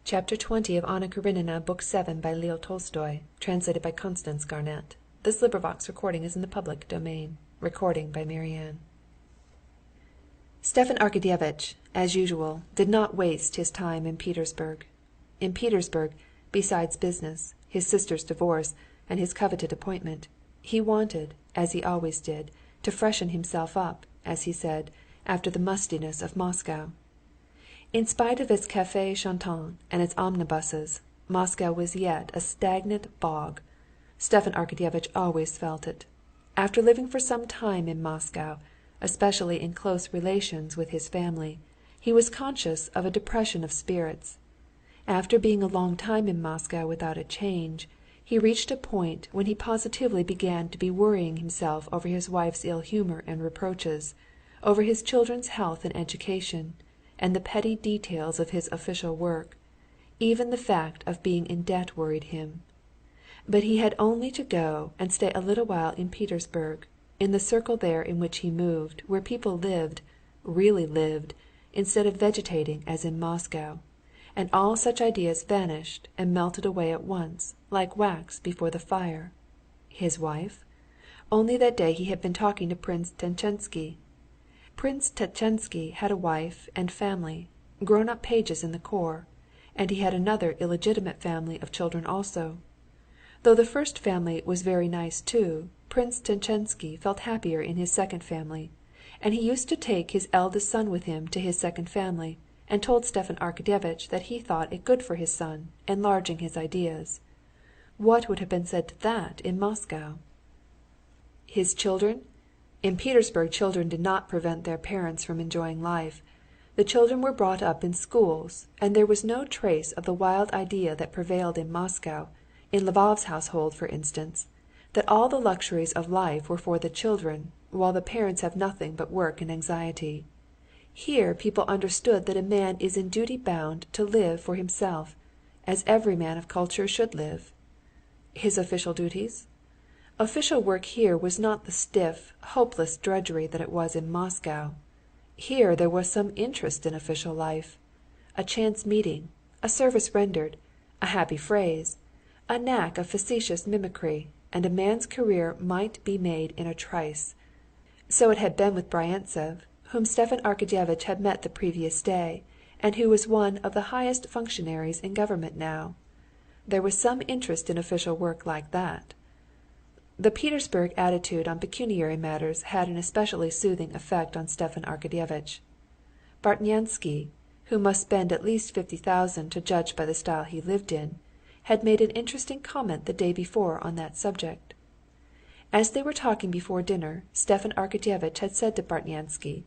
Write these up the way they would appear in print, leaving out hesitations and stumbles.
Chapter 20 of Anna Karenina, Book 7 by Leo Tolstoy, translated by Constance Garnett. This recording is in the public domain. Recording by Marianne. Stepan Arkadyevitch, as usual, did not waste his time in Petersburg. In Petersburg, besides business, his sister's divorce, and his coveted appointment, he wanted, as he always did, to freshen himself up, as he said, after the mustiness of Moscow. In spite of its cafés chantants and its omnibuses, Moscow was yet a stagnant bog. Stepan Arkadyevitch always felt it. After living for some time in Moscow, especially in close relations with his family, he was conscious of a depression of spirits. After being a long time in Moscow without a change, he reached a point when he positively began to be worrying himself over his wife's ill humor and reproaches, over his children's health and education, and the petty details of his official work. Even the fact of being in debt worried him. But he had only to go and stay a little while in Petersburg, in the circle there in which he moved, where people lived, really lived, instead of vegetating as in Moscow, and all such ideas vanished and melted away at once, like wax before the fire. His wife? Only that day he had been talking to Prince Tchetchensky. Prince Tchetchensky had a wife and family, grown-up pages in the corps, and he had another illegitimate family of children also. Though the first family was very nice too, Prince Tchetchensky felt happier in his second family, and he used to take his eldest son with him to his second family, and told Stepan Arkadyevitch that he thought it good for his son, enlarging his ideas. What would have been said to that in Moscow? His children? In Petersburg children did not prevent their parents from enjoying life. The children were brought up in schools, and there was no trace of the wild idea that prevailed in Moscow, in Lvov's household for instance, that all the luxuries of life were for the children, while the parents have nothing but work and anxiety. Here people understood that a man is in duty bound to live for himself, as every man of culture should live. His official duties? Official work here was not the stiff, hopeless drudgery that it was in Moscow. Here there was some interest in official life. A chance meeting, a service rendered, a happy phrase, a knack of facetious mimicry, and a man's career might be made in a trice. So it had been with Bryantsev, whom Stepan Arkadyevitch had met the previous day, and who was one of the highest functionaries in government now. There was some interest in official work like that. The Petersburg attitude on pecuniary matters had an especially soothing effect on Stepan Arkadyevitch. Bartnyansky, who must spend at least 50,000 to judge by the style he lived in, had made an interesting comment the day before on that subject. As they were talking before dinner, Stepan Arkadyevitch had said to Bartnyansky,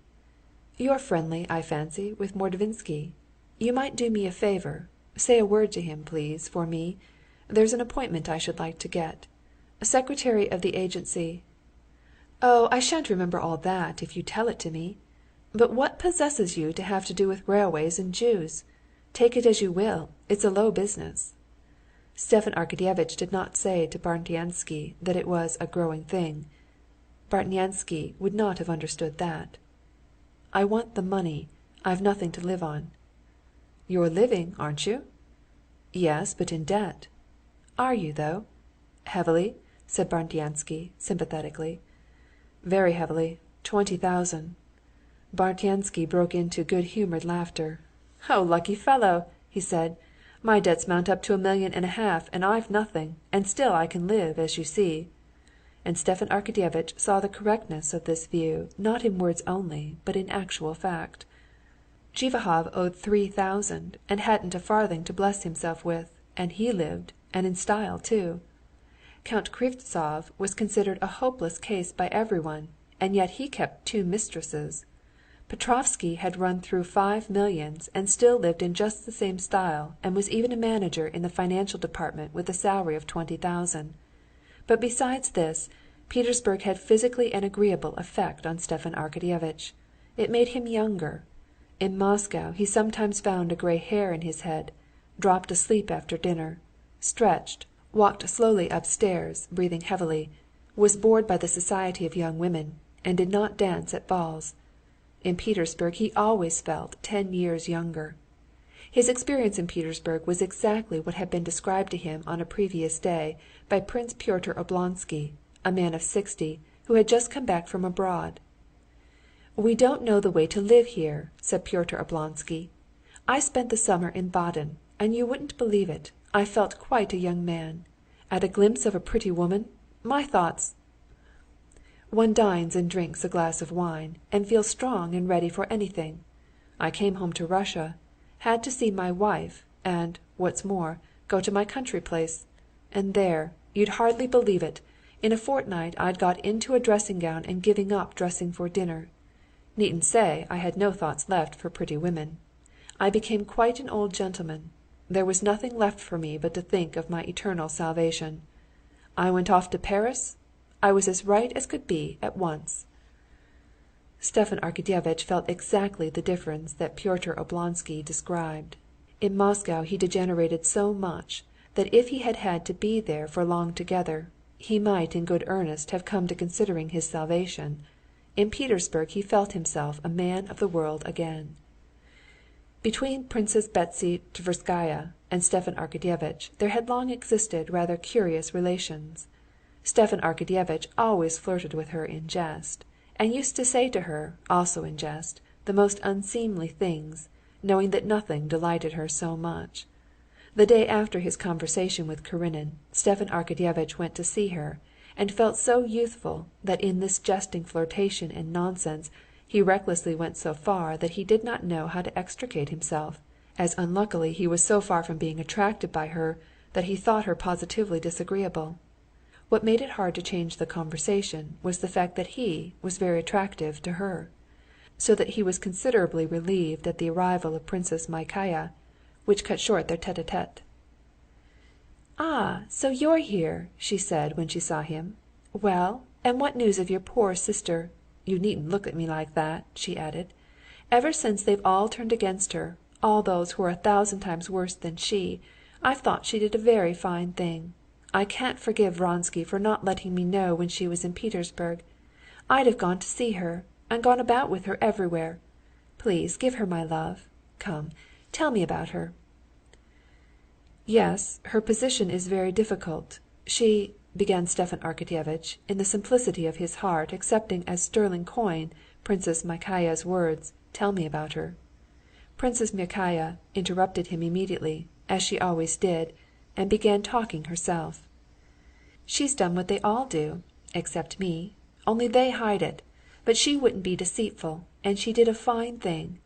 "You're friendly, I fancy, with Mordvinsky. You might do me a favor. Say a word to him, please, for me. There's an appointment I should like to get. Secretary of the agency." "Oh, I shan't remember all that if you tell it to me. But what possesses you to have to do with railways and Jews? Take it as you will, it's a low business." Stepan Arkadyevitch did not say to Bartnyansky that it was a growing thing. Bartnyansky would not have understood that. "I want the money. I've nothing to live on." "You're living, aren't you?" "Yes, but in debt." "Are you, though?" "Heavily?" said Bartnyansky sympathetically. "Very heavily. 20,000." Bartnyansky broke into good-humored laughter. "Oh, lucky fellow!" he said. "My debts mount up to 1.5 million, and I've nothing, and still I can live, as you see." And Stepan Arkadyevitch saw the correctness of this view not in words only, but in actual fact. Zhivahov owed 3,000, and hadn't a farthing to bless himself with, and he lived, and in style too. Count Krivtsov was considered a hopeless case by everyone, and yet he kept 2 mistresses. Petrovsky had run through 5 millions and still lived in just the same style, and was even a manager in the financial department with a salary of 20,000. But besides this, Petersburg had physically an agreeable effect on Stepan Arkadyevitch. It made him younger. In Moscow he sometimes found a gray hair in his head, dropped asleep after dinner, stretched, walked slowly upstairs, breathing heavily, was bored by the society of young women, and did not dance at balls. In Petersburg he always felt 10 years younger. His experience in Petersburg was exactly what had been described to him on a previous day by Prince Pyotr Oblonsky, a man of 60, who had just come back from abroad. "We don't know the way to live here," said Pyotr Oblonsky. "I spent the summer in Baden, and you wouldn't believe it, I felt quite a young man. At a glimpse of a pretty woman, my thoughts. One dines and drinks a glass of wine, and feels strong and ready for anything. I came home to Russia, had to see my wife, and, what's more, go to my country place. And there, you'd hardly believe it, in a fortnight I'd got into a dressing gown and giving up dressing for dinner. Needn't say I had no thoughts left for pretty women. I became quite an old gentleman. There was nothing left for me but to think of my eternal salvation. I went off to Paris. I was as right as could be at once." Stepan Arkadyevitch felt exactly the difference that Pyotr Oblonsky described. In Moscow he degenerated so much that if he had had to be there for long together, he might in good earnest have come to considering his salvation. In Petersburg he felt himself a man of the world again. Between Princess Betsy Tverskaya and Stepan Arkadyevitch there had long existed rather curious relations. Stepan Arkadyevitch always flirted with her in jest, and used to say to her, also in jest, the most unseemly things, knowing that nothing delighted her so much. The day after his conversation with Karenin, Stepan Arkadyevitch went to see her, and felt so youthful that in this jesting flirtation and nonsense he recklessly went so far that he did not know how to extricate himself, as unluckily he was so far from being attracted by her that he thought her positively disagreeable. What made it hard to change the conversation was the fact that he was very attractive to her, so that he was considerably relieved at the arrival of Princess Mikhail, which cut short their tête-à-tête. "Ah, so you're here," she said when she saw him. "Well, and what news of your poor sister? You needn't look at me like that," she added. "Ever since they've all turned against her, all those who are 1,000 times worse than she, I've thought she did a very fine thing. I can't forgive Vronsky for not letting me know when she was in Petersburg. I'd have gone to see her, and gone about with her everywhere. Please give her my love. Come, tell me about her." "Yes, her position is very difficult. She," began Stepan Arkadyevitch, in the simplicity of his heart accepting as sterling coin Princess Mikhail's words, "Tell me about her." Princess Mikhail interrupted him immediately, as she always did, and began talking herself. "She's done what they all do, except me, only they hide it. But she wouldn't be deceitful, and she did a fine thing.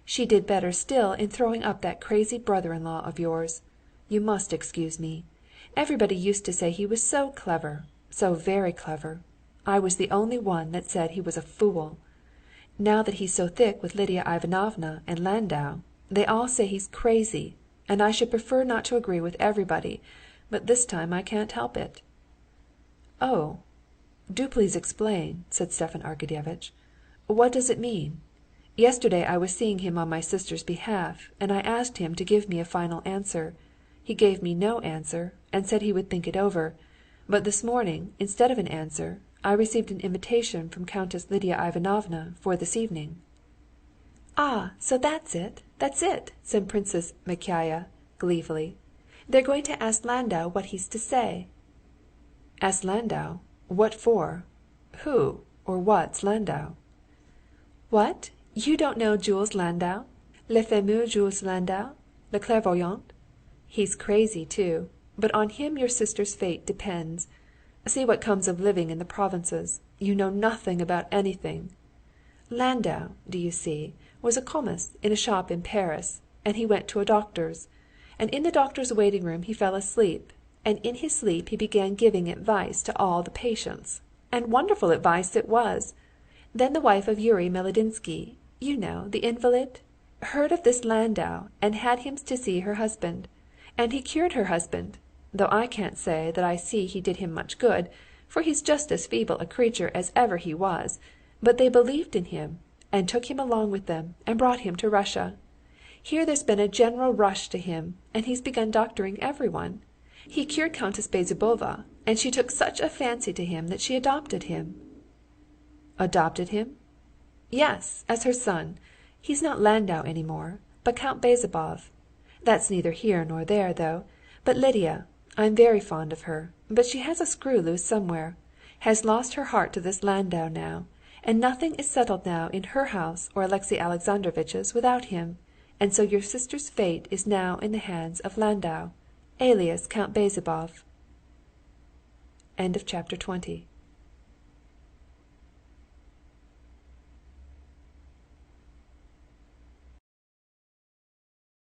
She did better still in throwing up that crazy brother-in-law of yours. You must excuse me. Everybody used to say he was so clever, so very clever. I was the only one that said he was a fool. Now that he's so thick with Lidia Ivanovna and Landau, they all say he's crazy, and I should prefer not to agree with everybody, but this time I can't help it." "Oh, do please explain," said Stepan Arkadyevitch. "What does it mean? Yesterday I was seeing him on my sister's behalf, and I asked him to give me a final answer. He gave me no answer, and said he would think it over. But this morning, instead of an answer, I received an invitation from Countess Lidia Ivanovna for this evening." "Ah, so that's it, said Princess Mikhail gleefully. "They're going to ask Landau what he's to say." "Ask Landau? What for? Who or what's Landau?" "What? You don't know Jules Landau? Le fameux Jules Landau, le clairvoyant? He's crazy too, but on him your sister's fate depends. See what comes of living in the provinces. You know nothing about anything. Landau, do you see, was a commis in a shop in Paris, and he went to a doctor's. And in the doctor's waiting room he fell asleep, and in his sleep he began giving advice to all the patients. And wonderful advice it was! Then the wife of Yuri Melodinsky, you know, the invalid, heard of this Landau and had him to see her husband. And he cured her husband, though I can't say that I see he did him much good, for he's just as feeble a creature as ever he was, but they believed in him, and took him along with them, and brought him to Russia. Here there's been a general rush to him, and he's begun doctoring everyone. He cured Countess Bezzubova, and she took such a fancy to him that she adopted him." "Adopted him?" "Yes, as her son. He's not Landau any more, but Count Bezzubov. That's neither here nor there, though. But Lydia, I'm very fond of her, but she has a screw loose somewhere, has lost her heart to this Landau now, and nothing is settled now in her house or Alexey Alexandrovitch's without him, and so your sister's fate is now in the hands of Landau, alias Count Bezzubov." Chapter 21.